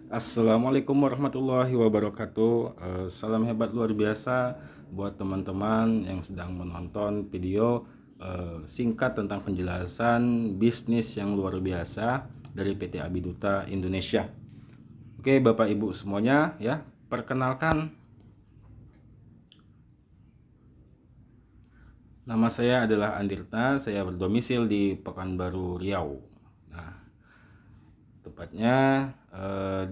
Assalamualaikum warahmatullahi wabarakatuh. Salam hebat luar biasa buat teman-teman yang sedang menonton video singkat tentang penjelasan bisnis yang luar biasa dari PT Abiduta Indonesia. Oke, Bapak Ibu semuanya ya, perkenalkan nama saya adalah Andirta, saya berdomisil di Pekanbaru Riau. Nah, tepatnya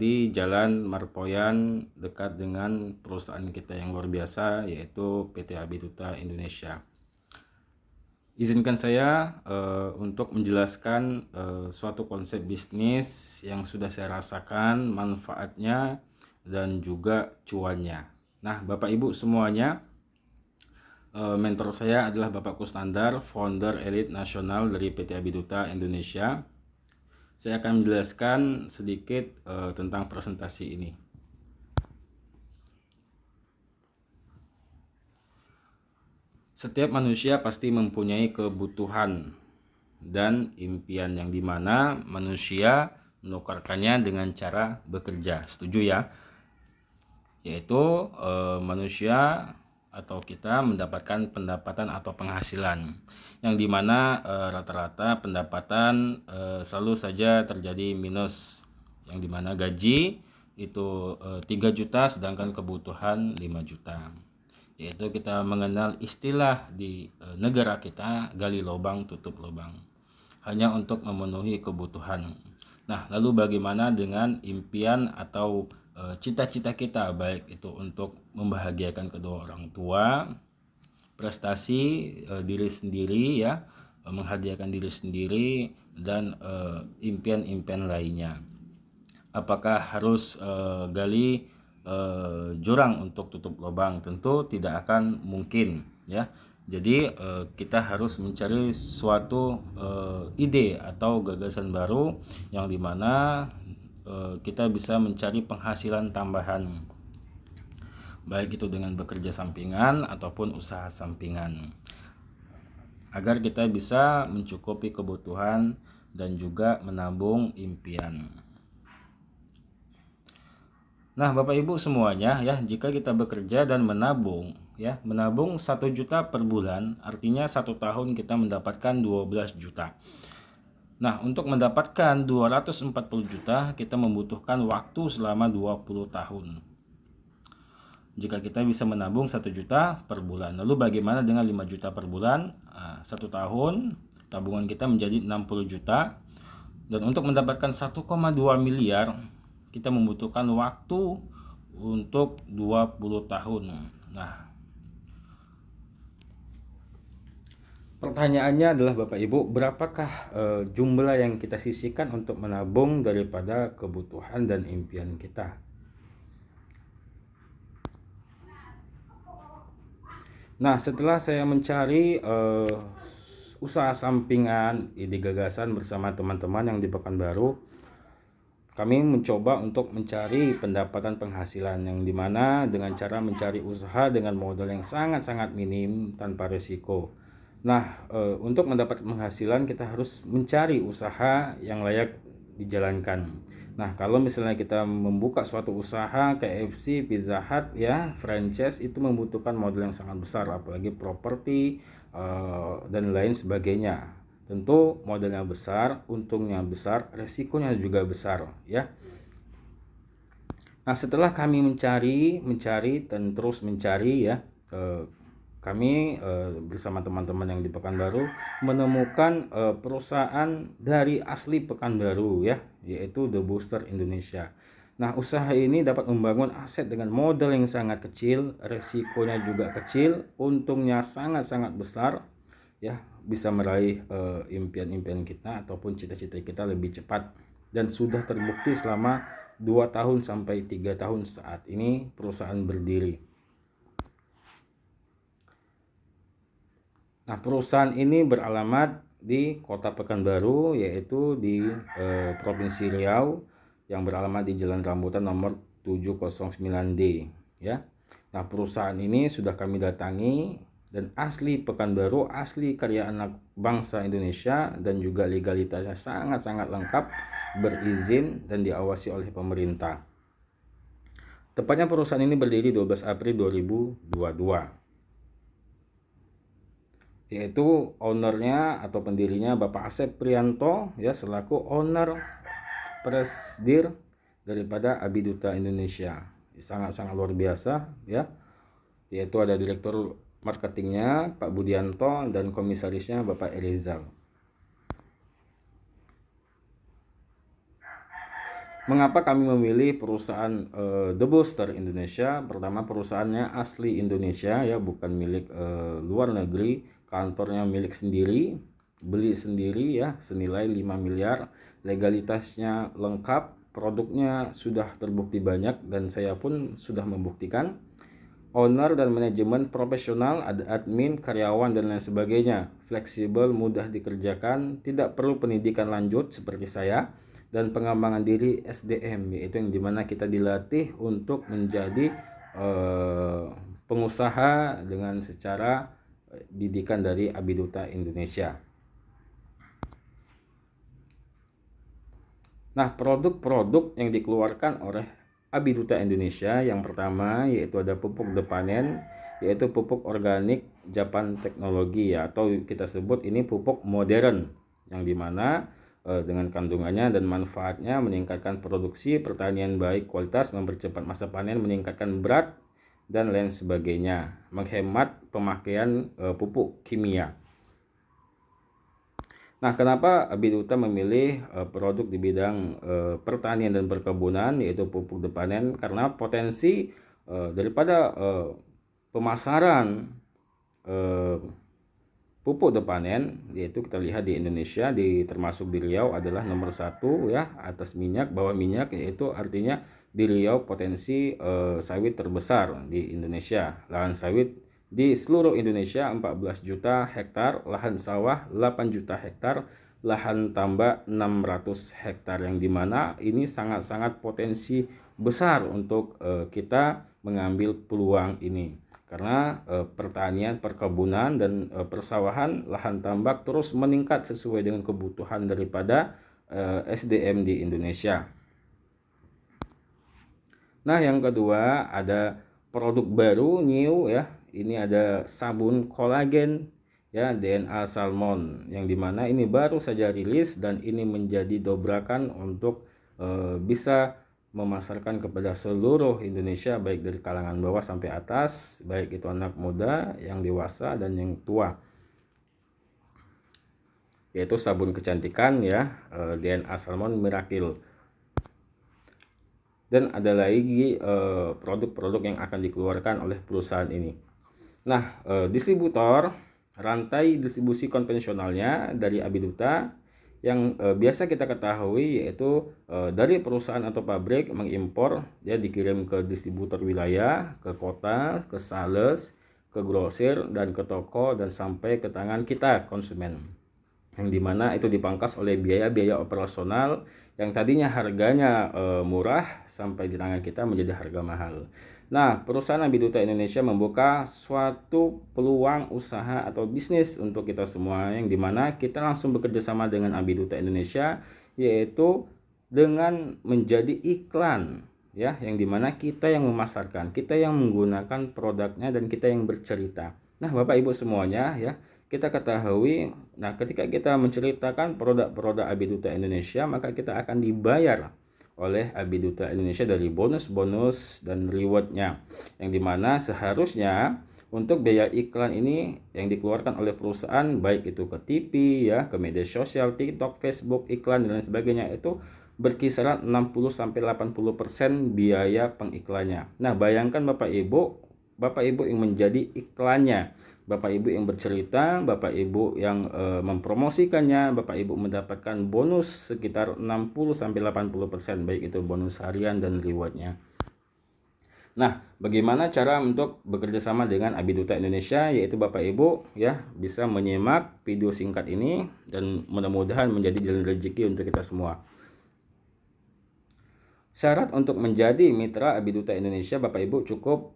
di Jalan Marpoyan dekat dengan perusahaan kita yang luar biasa yaitu PT Abiduta Indonesia. Izinkan saya untuk menjelaskan suatu konsep bisnis yang sudah saya rasakan manfaatnya dan juga cuannya. Nah, Bapak Ibu semuanya, mentor saya adalah Bapak Kusnandar, founder Elite Nasional dari PT Abiduta Indonesia. Saya akan menjelaskan sedikit tentang presentasi ini. Setiap manusia pasti mempunyai kebutuhan dan impian yang dimana manusia menukarkannya dengan cara bekerja. Setuju ya? Yaitu manusia atau kita mendapatkan pendapatan atau penghasilan yang dimana rata-rata pendapatan selalu saja terjadi minus, yang dimana gaji itu 3 juta sedangkan kebutuhan 5 juta. Yaitu kita mengenal istilah di negara kita, gali lubang tutup lubang, hanya untuk memenuhi kebutuhan. Nah, lalu bagaimana dengan impian atau cita-cita kita, baik itu untuk membahagiakan kedua orang tua, prestasi diri sendiri ya, menghadiahkan diri sendiri, dan impian-impian lainnya. Apakah harus gali jurang untuk tutup lubang? Tentu tidak akan mungkin ya. Jadi kita harus mencari suatu ide atau gagasan baru yang dimana kita bisa mencari penghasilan tambahan, baik itu dengan bekerja sampingan ataupun usaha sampingan, agar kita bisa mencukupi kebutuhan dan juga menabung impian. Nah, Bapak Ibu semuanya ya, jika kita bekerja dan menabung ya, menabung 1 juta per bulan, artinya 1 tahun kita mendapatkan 12 juta. Nah, untuk mendapatkan 240 juta kita membutuhkan waktu selama 20 tahun. Jika kita bisa menabung 1 juta per bulan, lalu bagaimana dengan 5 juta per bulan? 1 tahun tabungan kita menjadi 60 juta. Dan untuk mendapatkan 1,2 miliar kita membutuhkan waktu untuk 20 tahun. Nah, pertanyaannya adalah Bapak Ibu, berapakah jumlah yang kita sisihkan untuk menabung daripada kebutuhan dan impian kita? Nah, setelah saya mencari usaha sampingan, ide gagasan bersama teman-teman yang di Pekanbaru, kami mencoba untuk mencari pendapatan penghasilan yang dimana dengan cara mencari usaha dengan modal yang sangat-sangat minim tanpa risiko. Nah, untuk mendapat penghasilan kita harus mencari usaha yang layak dijalankan. Nah, kalau misalnya kita membuka suatu usaha KFC, Pizza Hut ya, franchise, itu membutuhkan modal yang sangat besar, apalagi properti dan lain sebagainya. Tentu modalnya besar, untungnya besar, resikonya juga besar ya. Nah, setelah kami mencari dan terus mencari ya, kami bersama teman-teman yang di Pekanbaru menemukan perusahaan dari asli Pekanbaru ya, yaitu The Booster Indonesia. Nah, usaha ini dapat membangun aset dengan modal yang sangat kecil, resikonya juga kecil, untungnya sangat-sangat besar ya, bisa meraih impian-impian kita ataupun cita-cita kita lebih cepat, dan sudah terbukti selama 2 tahun sampai 3 tahun saat ini perusahaan berdiri. Nah, perusahaan ini beralamat di Kota Pekanbaru, yaitu di Provinsi Riau, yang beralamat di Jalan Rambutan nomor 709D ya. Nah, perusahaan ini sudah kami datangi dan asli Pekanbaru, asli karya anak bangsa Indonesia, dan juga legalitasnya sangat-sangat lengkap berizin dan diawasi oleh pemerintah. Tepatnya perusahaan ini berdiri 12 April 2022. Yaitu ownernya atau pendirinya Bapak Asep Prianto ya, selaku owner presidir daripada Abiduta Indonesia. Sangat-sangat luar biasa ya. Yaitu ada direktur marketingnya Pak Budianto dan komisarisnya Bapak Elizal. Mengapa kami memilih perusahaan The Booster Indonesia? Pertama, perusahaannya asli Indonesia ya, bukan milik luar negeri. Kantornya milik sendiri, beli sendiri ya, senilai 5 miliar. Legalitasnya lengkap, produknya sudah terbukti banyak dan saya pun sudah membuktikan. Owner dan manajemen profesional, ada admin, karyawan dan lain sebagainya. Fleksibel, mudah dikerjakan, tidak perlu pendidikan lanjut seperti saya, dan pengembangan diri SDM, yaitu yang dimana kita dilatih untuk menjadi pengusaha dengan secara didikan dari Abiduta Indonesia. Nah, produk-produk yang dikeluarkan oleh Abiduta Indonesia yang pertama yaitu ada pupuk Depanen, yaitu pupuk organik Japan Teknologi ya, atau kita sebut ini pupuk modern, yang dimana dengan kandungannya dan manfaatnya meningkatkan produksi pertanian baik kualitas, mempercepat masa panen, meningkatkan berat dan lain sebagainya, menghemat pemakaian pupuk kimia. Nah, kenapa Abiduta memilih produk di bidang pertanian dan perkebunan yaitu pupuk Depanen? Karena potensi daripada pemasaran pupuk Depanen, yaitu kita lihat di Indonesia, termasuk di Riau adalah nomor 1 ya, atas minyak, bawah minyak, yaitu artinya di Riau potensi sawit terbesar di Indonesia. Lahan sawit di seluruh Indonesia 14 juta hektar, lahan sawah 8 juta hektar, lahan tambak 600 hektar, yang dimana ini sangat-sangat potensi besar untuk kita mengambil peluang ini. Karena pertanian, perkebunan, dan persawahan, lahan tambak terus meningkat sesuai dengan kebutuhan daripada SDM di Indonesia. Nah, yang kedua ada produk baru new ya. Ini ada sabun kolagen ya, DNA Salmon, yang dimana ini baru saja rilis dan ini menjadi dobrakan untuk bisa memasarkan kepada seluruh Indonesia, baik dari kalangan bawah sampai atas, baik itu anak muda, yang dewasa, dan yang tua. Yaitu sabun kecantikan ya, DNA Salmon Miracle. Dan ada lagi produk-produk yang akan dikeluarkan oleh perusahaan ini. Nah, distributor, rantai distribusi konvensionalnya dari Abiduta yang biasa kita ketahui yaitu dari perusahaan atau pabrik mengimpor, ya dikirim ke distributor wilayah, ke kota, ke sales, ke grosir, dan ke toko, dan sampai ke tangan kita konsumen, yang dimana itu dipangkas oleh biaya-biaya operasional yang tadinya harganya murah sampai di tangan kita menjadi harga mahal. Nah, perusahaan Abiduta Indonesia membuka suatu peluang usaha atau bisnis untuk kita semua, yang dimana kita langsung bekerja sama dengan Abiduta Indonesia, yaitu dengan menjadi iklan ya, yang dimana kita yang memasarkan, kita yang menggunakan produknya, dan kita yang bercerita. Nah, Bapak Ibu semuanya ya, kita ketahui, nah ketika kita menceritakan produk-produk Abiduta Indonesia, maka kita akan dibayar oleh Abiduta Indonesia dari bonus-bonus dan rewardnya, yang dimana seharusnya untuk biaya iklan ini yang dikeluarkan oleh perusahaan, baik itu ke TV ya, ke media sosial, TikTok, Facebook, iklan dan lain sebagainya, itu berkisaran 60-80% biaya pengiklannya. Nah, bayangkan Bapak Ibu yang menjadi iklannya, Bapak Ibu yang bercerita, Bapak Ibu yang mempromosikannya, Bapak Ibu mendapatkan bonus sekitar 60-80%, baik itu bonus harian dan rewardnya. Nah, bagaimana cara untuk bekerja sama dengan Abiduta Indonesia? Yaitu Bapak Ibu ya bisa menyimak video singkat ini, dan mudah-mudahan menjadi jalan rezeki untuk kita semua. Syarat untuk menjadi mitra Abiduta Indonesia, Bapak Ibu, cukup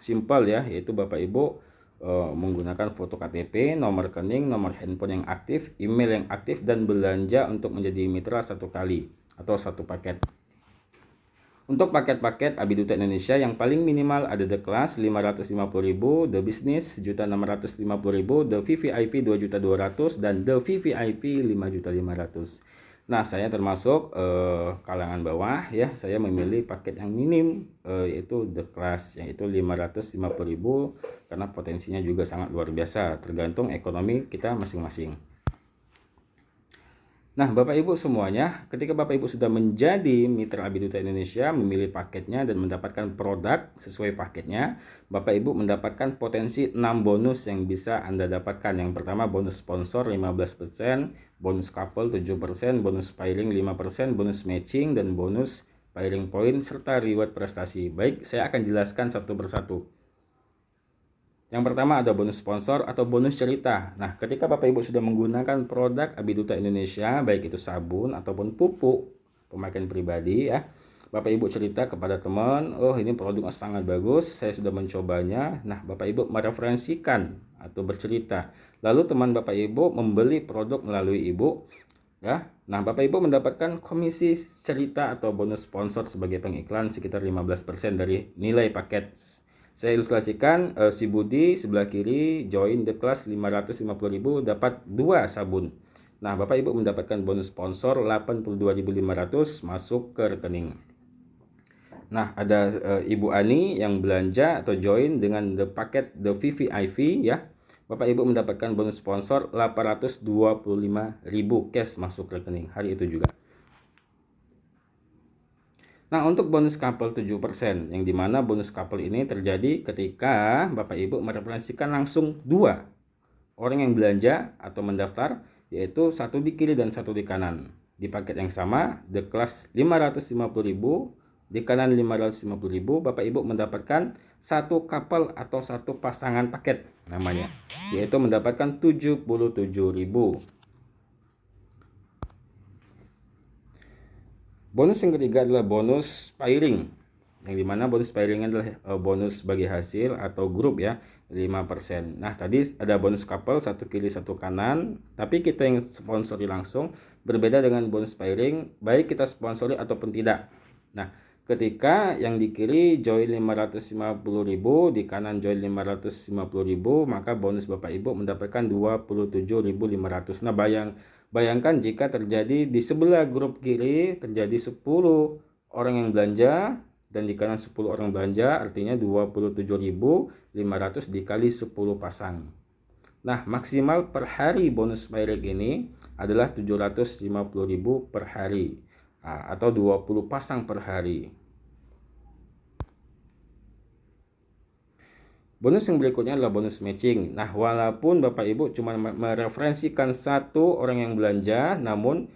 simpel ya, yaitu Bapak Ibu menggunakan foto KTP, nomor rekening, nomor handphone yang aktif, email yang aktif, dan belanja untuk menjadi mitra 1 kali atau 1 paket. Untuk paket-paket Abiduta Indonesia yang paling minimal ada The Class 550.000, The Business 1.650.000, The VVIP 2.200.000, dan The VVIP 5.500.000. Nah, saya termasuk kalangan bawah ya. Saya memilih paket yang minim yaitu The Class, yaitu 550.000, karena potensinya juga sangat luar biasa tergantung ekonomi kita masing-masing. Nah, Bapak Ibu semuanya, ketika Bapak Ibu sudah menjadi mitra Abiduta Indonesia, memilih paketnya dan mendapatkan produk sesuai paketnya, Bapak Ibu mendapatkan potensi 6 bonus yang bisa Anda dapatkan. Yang pertama, bonus sponsor 15%, bonus couple 7%, bonus pairing 5%, bonus matching, dan bonus pairing point, serta reward prestasi. Baik, saya akan jelaskan satu persatu. Yang pertama ada bonus sponsor atau bonus cerita. Nah, ketika Bapak Ibu sudah menggunakan produk Abiduta Indonesia, baik itu sabun ataupun pupuk pemakaian pribadi ya, Bapak Ibu cerita kepada teman, oh ini produknya sangat bagus, saya sudah mencobanya. Nah, Bapak Ibu mereferensikan atau bercerita. Lalu teman Bapak Ibu membeli produk melalui Ibu ya. Nah, Bapak Ibu mendapatkan komisi cerita atau bonus sponsor sebagai pengiklan sekitar 15% dari nilai paket. Saya ilustrasikan, si Budi sebelah kiri join The Class 550.000 dapat 2 sabun. Nah, Bapak Ibu mendapatkan bonus sponsor 82.500 masuk ke rekening. Nah, ada Ibu Ani yang belanja atau join dengan paket The VVIP ya. Bapak Ibu mendapatkan bonus sponsor 825.000 cash masuk rekening hari itu juga. Nah, untuk bonus couple 7%, yang dimana bonus couple ini terjadi ketika Bapak Ibu mereferensikan langsung 2 orang yang belanja atau mendaftar, yaitu satu di kiri dan satu di kanan. Di paket yang sama, The Class 550.000, di kanan 550.000, Bapak Ibu mendapatkan satu couple atau satu pasangan paket namanya, yaitu mendapatkan 77.000. Bonus yang ketiga adalah bonus pairing, yang dimana bonus pairing adalah bonus bagi hasil atau grup ya, 5%. Nah, tadi ada bonus couple satu kiri satu kanan, tapi kita yang sponsori langsung, berbeda dengan bonus pairing baik kita sponsori ataupun tidak. Nah, ketika yang di kiri join 550.000, di kanan join 550.000, maka bonus Bapak Ibu mendapatkan 27.500. Nah, bayangkan jika terjadi di sebelah grup kiri terjadi 10 orang yang belanja dan di kanan 10 orang belanja, artinya 27.500 dikali 10 pasang. Nah, maksimal per hari bonus pairing ini adalah 750.000 per hari atau 20 pasang per hari. Bonus yang berikutnya adalah bonus matching. Nah, walaupun Bapak Ibu cuma mereferensikan satu orang yang belanja, namun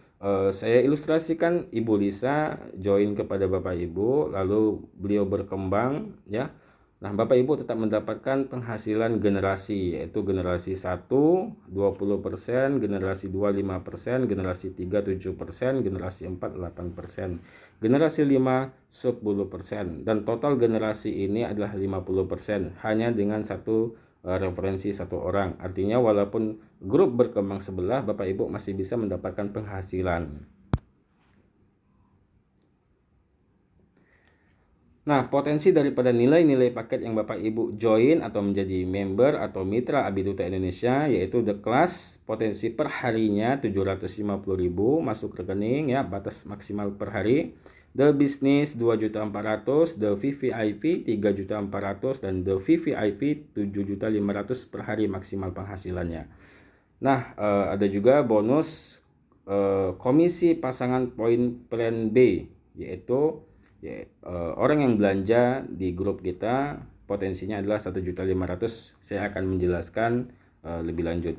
saya ilustrasikan Ibu Lisa join kepada Bapak Ibu, lalu beliau berkembang ya. Nah, Bapak Ibu tetap mendapatkan penghasilan generasi, yaitu generasi 1 20%, generasi 2 5%, generasi 3 7%, generasi 4 8%, generasi 5 10%, dan total generasi ini adalah 50% hanya dengan satu referensi satu orang. Artinya walaupun grup berkembang sebelah, Bapak Ibu masih bisa mendapatkan penghasilan. Nah, potensi daripada nilai-nilai paket yang Bapak Ibu join atau menjadi member atau mitra Abiduta Indonesia, yaitu The Class, potensi per harinya 750.000 masuk rekening ya, batas maksimal per hari. The Business 2.400.000, The VVIP 3.400.000, dan The VVIP 7.500.000 per hari maksimal penghasilannya. Nah, ada juga bonus komisi pasangan poin plan B, yaitu orang yang belanja di grup kita potensinya adalah 1.500.000. Saya akan menjelaskan lebih lanjut.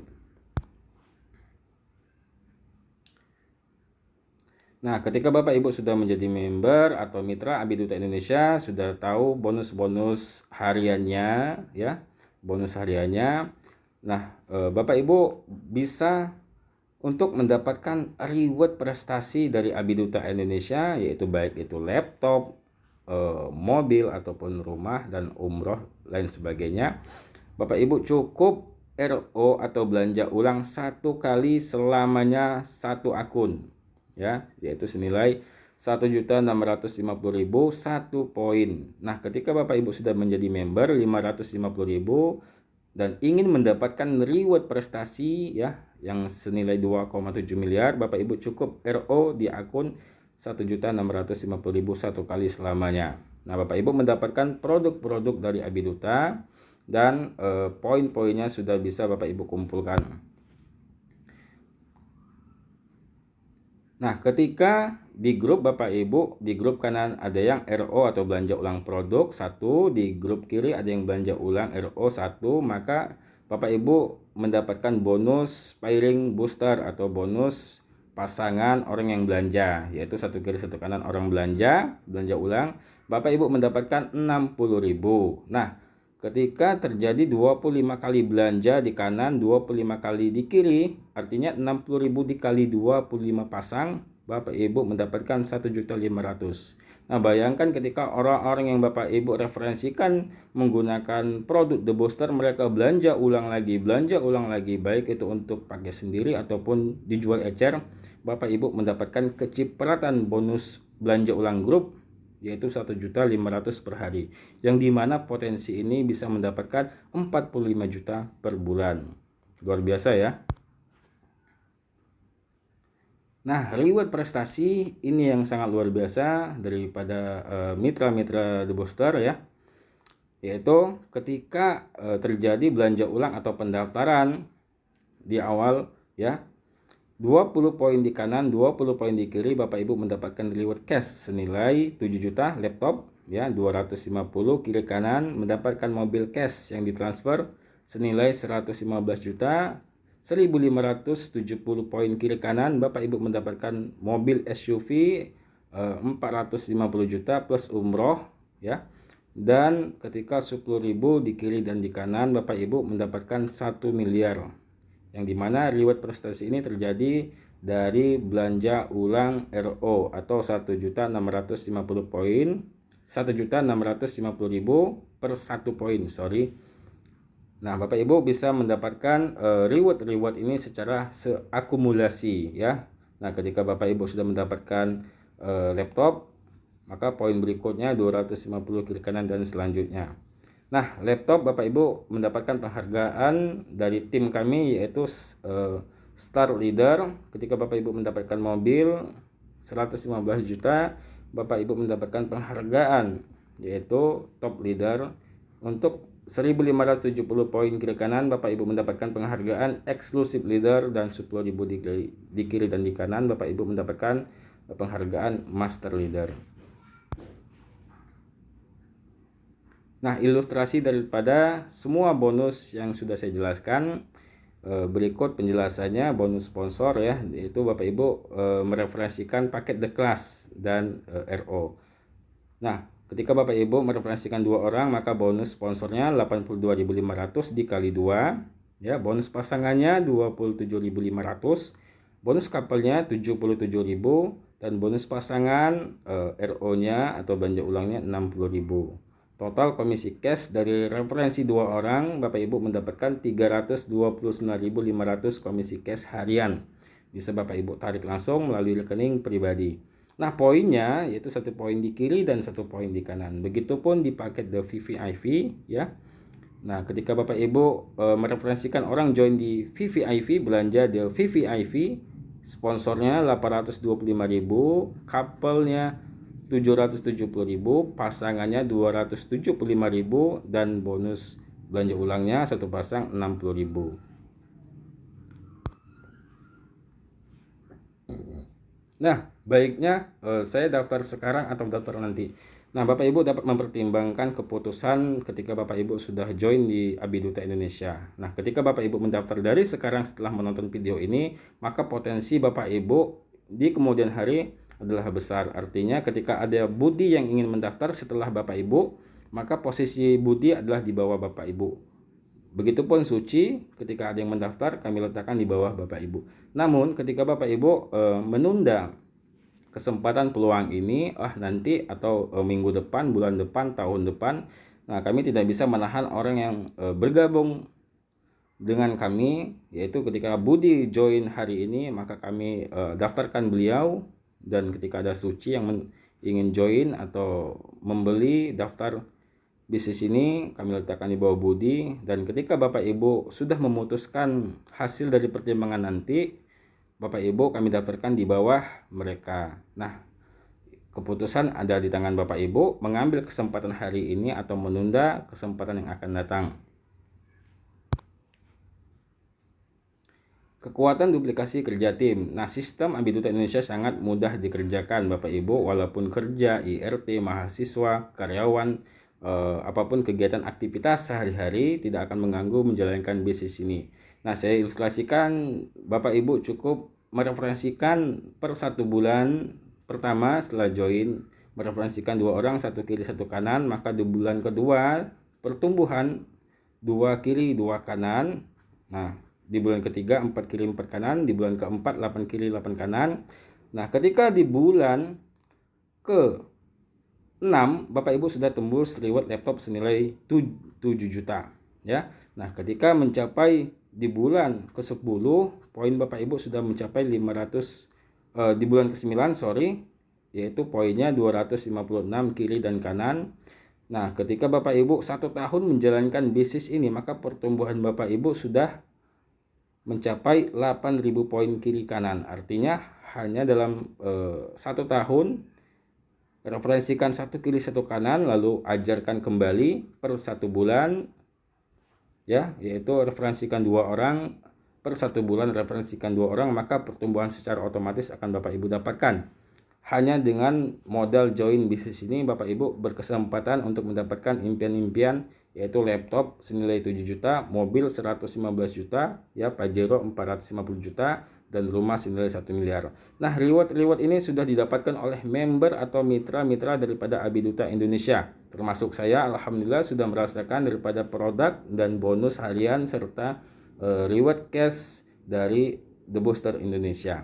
Nah, ketika Bapak Ibu sudah menjadi member atau mitra Abiduta Indonesia, sudah tahu bonus-bonus hariannya ya, bonus hariannya. Nah, Bapak Ibu bisa untuk mendapatkan reward prestasi dari Abiduta Indonesia, yaitu baik itu laptop, mobil ataupun rumah dan umroh lain sebagainya. Bapak Ibu cukup RO atau belanja ulang satu kali selamanya satu akun, ya, yaitu senilai 1.650.000 satu poin. Nah, ketika Bapak Ibu sudah menjadi member 550.000 dan ingin mendapatkan reward prestasi, ya, yang senilai 2,7 miliar, Bapak Ibu cukup RO di akun 1.650.000 satu kali selamanya. Nah, Bapak Ibu mendapatkan produk-produk dari Abiduta dan poin-poinnya sudah bisa Bapak Ibu kumpulkan. Nah, ketika di grup Bapak Ibu, di grup kanan ada yang RO atau belanja ulang produk 1, di grup kiri ada yang belanja ulang RO 1, maka Bapak Ibu mendapatkan bonus pairing booster atau bonus pasangan orang yang belanja, yaitu satu kiri satu kanan orang belanja ulang, Bapak Ibu mendapatkan 60.000. Nah, ketika terjadi 25 kali belanja di kanan, 25 kali di kiri, artinya 60.000 dikali 25 pasang, Bapak Ibu mendapatkan 1.500.000. Nah, bayangkan ketika orang-orang yang Bapak Ibu referensikan menggunakan produk The Booster, mereka belanja ulang lagi, baik itu untuk pakai sendiri ataupun dijual ecer, Bapak Ibu mendapatkan kecipratan bonus belanja ulang grup, yaitu 1.500.000 per hari, yang dimana potensi ini bisa mendapatkan 45 juta per bulan. Luar biasa ya. Nah, reward prestasi ini yang sangat luar biasa daripada mitra-mitra The Booster, ya, yaitu ketika terjadi belanja ulang atau pendaftaran di awal, ya, 20 poin di kanan, 20 poin di kiri, Bapak Ibu mendapatkan reward cash senilai 7 juta laptop, ya, 250 kiri kanan mendapatkan mobil cash yang ditransfer senilai 115 juta, 1.570 poin kiri kanan, Bapak Ibu mendapatkan mobil SUV 450 juta plus umroh, ya. Dan ketika 10.000 di kiri dan di kanan, Bapak Ibu mendapatkan 1 miliar. Yang dimana reward prestasi ini terjadi dari belanja ulang RO atau 1.650 poin, 1.650.000 per satu poin, sorry. Nah, Bapak Ibu bisa mendapatkan reward ini secara seakumulasi, ya. Nah, ketika Bapak Ibu sudah mendapatkan laptop, maka poin berikutnya 250 kiri kanan dan selanjutnya. Nah, laptop Bapak Ibu mendapatkan penghargaan dari tim kami, yaitu Star Leader. Ketika Bapak Ibu mendapatkan mobil 115 juta, Bapak Ibu mendapatkan penghargaan yaitu Top Leader. Untuk 1.570 poin kiri kanan, Bapak Ibu mendapatkan penghargaan Exclusive Leader, dan 10.000 di kiri dan di kanan, Bapak Ibu mendapatkan penghargaan Master Leader. Nah, ilustrasi daripada semua bonus yang sudah saya jelaskan, berikut penjelasannya. Bonus sponsor, ya, yaitu Bapak Ibu mereferensikan paket The Class dan RO. Nah, ketika Bapak Ibu mereferensikan 2 orang, maka bonus sponsornya 82.500 dikali 2, ya, bonus pasangannya 27.500, bonus couple-nya 77.000, dan bonus pasangan RO-nya atau belanja ulangnya 60.000. Total komisi cash dari referensi 2 orang, Bapak Ibu mendapatkan 329.500 komisi cash harian. Bisa Bapak Ibu tarik langsung melalui rekening pribadi. Nah, poinnya yaitu 1 poin di kiri dan 1 poin di kanan. Begitupun di paket The VVIP, ya. Nah, ketika Bapak Ibu mereferensikan orang join di VVIP, belanja The VVIP, sponsornya 825.000, couple-nya 770.000, pasangannya 275.000, dan bonus belanja ulangnya satu pasang 60.000. Nah, baiknya saya daftar sekarang atau daftar nanti. Nah, Bapak Ibu dapat mempertimbangkan keputusan ketika Bapak Ibu sudah join di Abiduta Indonesia. Nah, ketika Bapak Ibu mendaftar dari sekarang setelah menonton video ini, maka potensi Bapak Ibu di kemudian hari adalah besar. Artinya ketika ada Budi yang ingin mendaftar setelah Bapak Ibu, maka posisi Budi adalah di bawah Bapak Ibu. Begitupun Suci, ketika ada yang mendaftar, kami letakkan di bawah Bapak Ibu. Namun ketika Bapak Ibu menunda kesempatan peluang ini, nanti atau minggu depan, bulan depan, tahun depan, Nah, kami tidak bisa menahan orang yang bergabung dengan kami, yaitu ketika Budi join hari ini, maka kami daftarkan beliau, dan ketika ada Suci yang ingin join atau membeli daftar bisnis ini, kami letakkan di bawah Budi, dan ketika Bapak Ibu sudah memutuskan hasil dari pertimbangan nanti, Bapak Ibu kami daftarkan di bawah mereka. Nah, keputusan ada di tangan Bapak Ibu mengambil kesempatan hari ini atau menunda kesempatan yang akan datang. Kekuatan duplikasi kerja tim. Nah, sistem Abiduta Indonesia sangat mudah dikerjakan Bapak Ibu, walaupun kerja, IRT, mahasiswa, karyawan, apapun kegiatan aktivitas sehari-hari tidak akan mengganggu menjalankan bisnis ini. Nah, saya ilustrasikan, Bapak Ibu cukup mereferensikan per 1 bulan pertama setelah join, mereferensikan 2 orang, 1 kiri 1 kanan, maka di bulan kedua pertumbuhan 2 kiri 2 kanan. Nah, di bulan ketiga 4 kiri 4 kanan, di bulan keempat 8 kiri 8 kanan. Nah, ketika di bulan ke-6 Bapak Ibu sudah tembus reward laptop senilai 7 juta ya. Nah, ketika mencapai di bulan ke-10 poin Bapak Ibu sudah mencapai 500 di bulan ke-9 yaitu poinnya 256 kiri dan kanan. Nah, ketika Bapak Ibu 1 tahun menjalankan bisnis ini, maka pertumbuhan Bapak Ibu sudah mencapai 8.000 poin kiri kanan. Artinya hanya dalam 1 tahun referensikan 1 kiri 1 kanan, lalu ajarkan kembali per 1 bulan ya, yaitu referensikan 2 orang per 1 bulan, referensikan 2 orang, maka pertumbuhan secara otomatis akan Bapak Ibu dapatkan. Hanya dengan modal join bisnis ini Bapak Ibu berkesempatan untuk mendapatkan impian-impian, yaitu laptop senilai 7 juta, mobil 115 juta, ya Pajero 450 juta, dan rumah senilai 1 miliar. Nah, reward ini sudah didapatkan oleh member atau mitra-mitra daripada Abiduta Indonesia. Termasuk saya, alhamdulillah sudah merasakan daripada produk dan bonus harian serta reward cash dari The Booster Indonesia.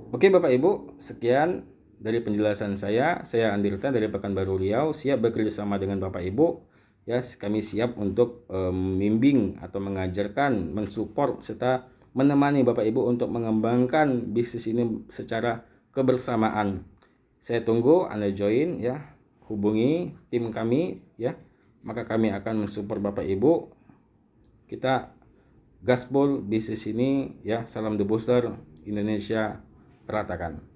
Oke Bapak Ibu, sekian dari penjelasan saya. Saya Andirta dari Pekanbaru Riau, siap bekerja sama dengan Bapak Ibu. Ya, kami siap untuk membimbing atau mengajarkan, mensupport serta menemani Bapak Ibu untuk mengembangkan bisnis ini secara kebersamaan. Saya tunggu Anda join ya, hubungi tim kami ya. Maka kami akan mensupport Bapak Ibu. Kita gaspol bisnis ini ya. Salam The Booster Indonesia, ratakan.